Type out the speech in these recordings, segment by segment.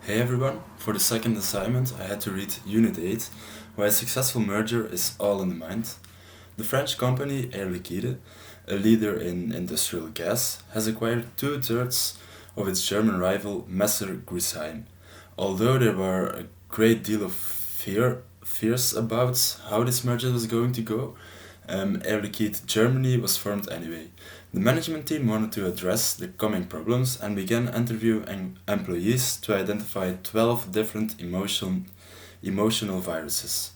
Hey everyone, for the second assignment I had to read Unit 8, why a successful merger is all in the mind. The French company Air Liquide, a leader in industrial gas, has acquired two-thirds of its German rival Messer Griesheim. Although there were a great deal of fears about how this merger was going to go, Air Liquide Germany was formed anyway. The management team wanted to address the coming problems and began interviewing employees to identify 12 different emotional viruses.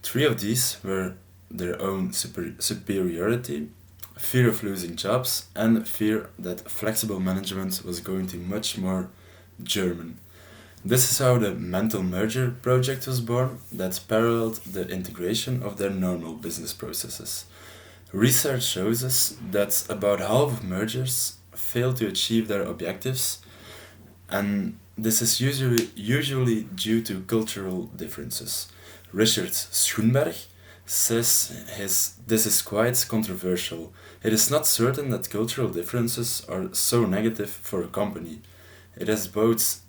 Three of these were their own superiority, fear of losing jobs, and fear that flexible management was going to be much more German. This is how the mental merger project was born that paralleled the integration of their normal business processes. Research shows us that about half of mergers fail to achieve their objectives, and this is usually due to cultural differences. Richard Schoenberg this is quite controversial. It is not certain that cultural differences are so negative for a company. It has both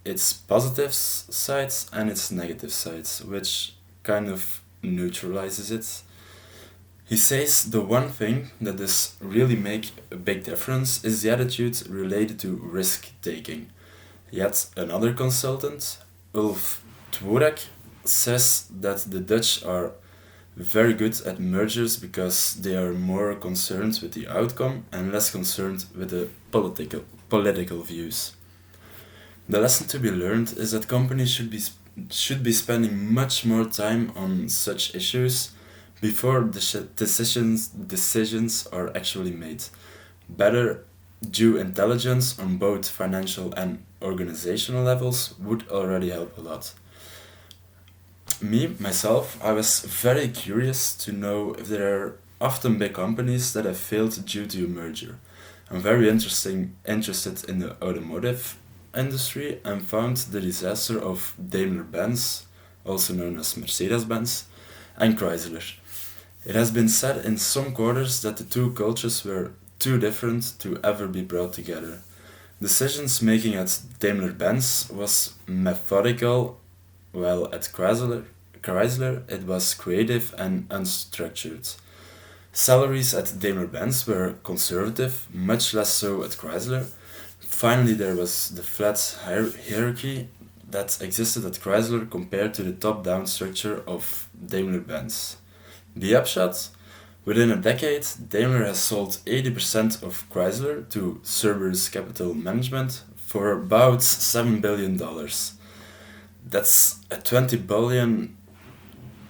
its positive sides and its negative sides, which kind of neutralizes it. He says the one thing that does really make a big difference is the attitude related to risk taking. Yet another consultant, Ulf Dvorak, says that the Dutch are very good at mergers because they are more concerned with the outcome and less concerned with the political views. The lesson to be learned is that companies should be spending much more time on such issues before decisions are actually made. Better due intelligence on both financial and organizational levels would already help a lot. Myself, I was very curious to know if there are often big companies that have failed due to a merger. I'm very interested in the automotive industry and found the disaster of Daimler-Benz, also known as Mercedes-Benz, and Chrysler. It has been said in some quarters that the two cultures were too different to ever be brought together. Decisions making at Daimler-Benz was methodical, while at Chrysler it was creative and unstructured. Salaries at Daimler-Benz were conservative, much less so at Chrysler. Finally, there was the flat hierarchy that existed at Chrysler compared to the top-down structure of Daimler-Benz. The upshot? Within a decade, Daimler has sold 80% of Chrysler to Cerberus Capital Management for about $7 billion. That's a 20 billion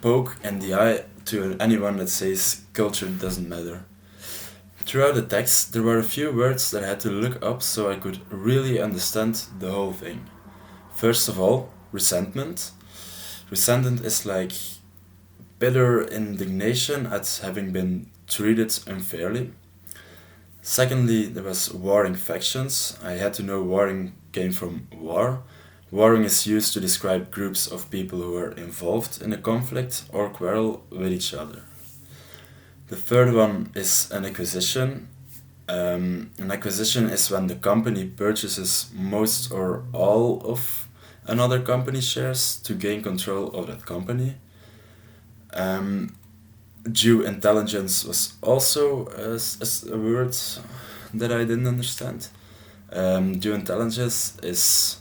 poke in the eye to anyone that says culture doesn't matter. Throughout the text, there were a few words that I had to look up so I could really understand the whole thing. First of all, resentment. Resentment is like bitter indignation at having been treated unfairly. Secondly, there was warring factions. I had to know warring came from war. Warring is used to describe groups of people who are involved in a conflict or quarrel with each other. The third one is an acquisition. An acquisition is when the company purchases most or all of another company's shares to gain control of that company. Due intelligence was also a word that I didn't understand. Due intelligence is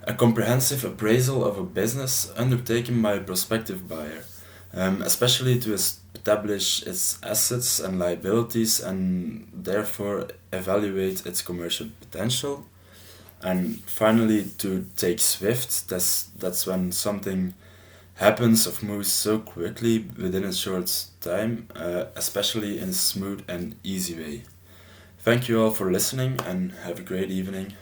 a comprehensive appraisal of a business undertaken by a prospective buyer, especially to establish its assets and liabilities and therefore evaluate its commercial potential. And finally, to take swift, that's when something happens or moves so quickly within a short time, especially in a smooth and easy way. Thank you all for listening and have a great evening.